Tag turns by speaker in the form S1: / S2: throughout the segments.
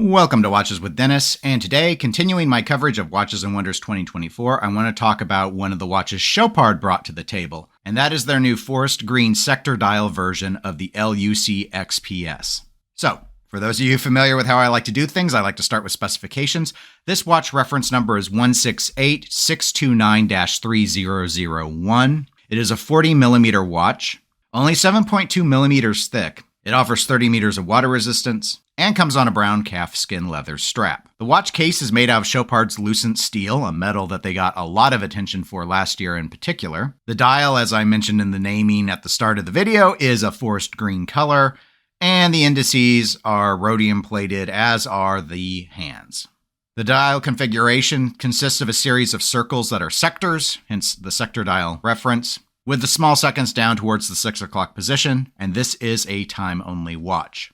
S1: Welcome to Watches with Dennis, and today, continuing my coverage of Watches and Wonders 2024, I want to talk about one of the watches Chopard brought to the table, and that is their new forest green sector dial version of the L.U.C XPS. So, for those of you familiar with how I like to do things, I like to start with specifications. This watch reference number is 168629-3001. It is a 40 millimeter watch, only 7.2 millimeters thick. It offers 30 meters of water resistance and comes on a brown calfskin leather strap. The watch case is made out of Chopard's lucent steel, a metal that they got a lot of attention for last year in particular. The dial, as I mentioned in the naming at the start of the video, is a forest green color, and the indices are rhodium plated, as are the hands. The dial configuration consists of a series of circles that are sectors, hence the sector dial reference, with the small seconds down towards the 6 o'clock position, and this is a time-only watch.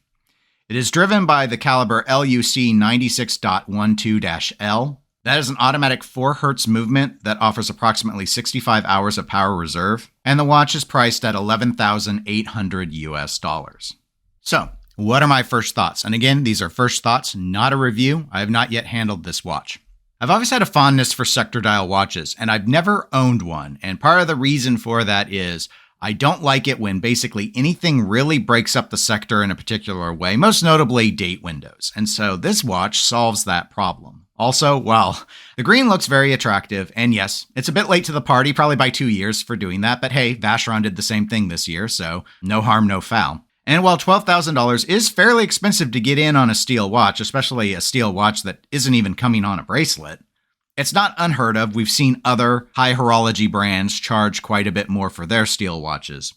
S1: It is driven by the caliber L.U.C 96.12-L. That is an automatic 4 Hz movement that offers approximately 65 hours of power reserve, and the watch is priced at $11,800 US. So, what are my first thoughts? And again, these are first thoughts, not a review. I have not yet handled this watch. I've always had a fondness for sector dial watches, and I've never owned one. And part of the reason for that is I don't like it when basically anything really breaks up the sector in a particular way, most notably date windows. And so this watch solves that problem. Also, well, the green looks very attractive, and yes, it's a bit late to the party, probably by 2 years for doing that, but hey, Vacheron did the same thing this year, so no harm, no foul. And while $12,000 is fairly expensive to get in on a steel watch, especially a steel watch that isn't even coming on a bracelet, it's not unheard of. We've seen other high horology brands charge quite a bit more for their steel watches.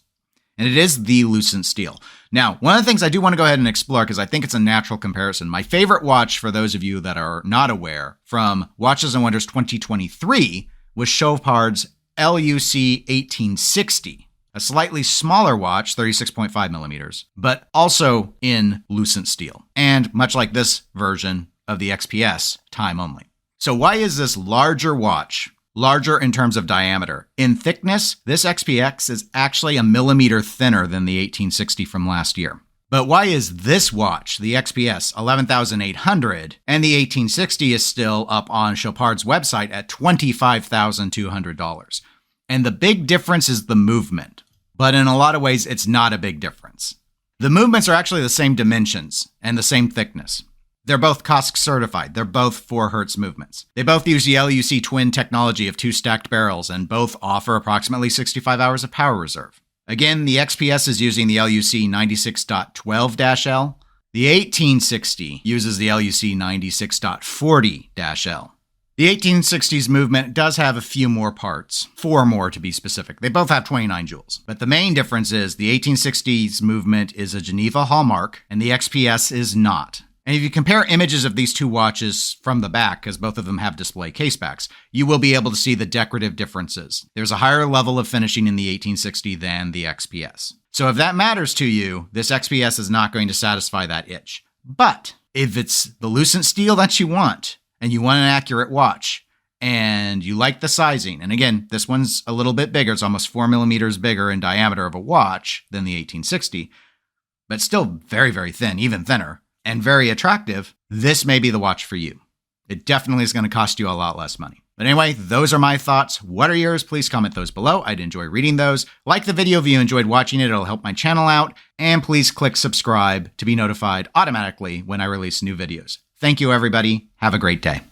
S1: And it is the lucent steel. Now, one of the things I do want to go ahead and explore, because I think it's a natural comparison, my favorite watch, for those of you that are not aware, from Watches and Wonders 2023 was Chopard's L.U.C 1860. A slightly smaller watch, 36.5 millimeters, but also in lucent steel. And much like this version of the XPS, time only. So why is this larger watch larger in terms of diameter? In thickness, this XPS is actually a millimeter thinner than the 1860 from last year. But why is this watch, the XPS, $11,800, and the 1860 is still up on Chopard's website at $25,200? And the big difference is the movement. But in a lot of ways, it's not a big difference. The movements are actually the same dimensions and the same thickness. They're both COSC certified. They're both 4 Hz movements. They both use the L.U.C twin technology of 2 stacked barrels and both offer approximately 65 hours of power reserve. Again, the XPS is using the L.U.C 96.12-L. The 1860 uses the L.U.C 96.40-L. The 1860's movement does have a few more parts, 4 more to be specific. They both have 29 joules. But the main difference is the 1860's movement is a Geneva hallmark, and the XPS is not. And if you compare images of these two watches from the back, because both of them have display casebacks, you will be able to see the decorative differences. There's a higher level of finishing in the 1860 than the XPS. So if that matters to you, this XPS is not going to satisfy that itch. But if it's the lucent steel that you want, and you want an accurate watch, and you like the sizing, and again, this one's a little bit bigger, it's almost 4 millimeters bigger in diameter of a watch than the 1860, but still very, very thin, even thinner, and very attractive, this may be the watch for you. It definitely is going to cost you a lot less money. But anyway, those are my thoughts. What are yours? Please comment those below. I'd enjoy reading those. Like the video if you enjoyed watching it. It'll help my channel out. And please click subscribe to be notified automatically when I release new videos. Thank you, everybody. Have a great day.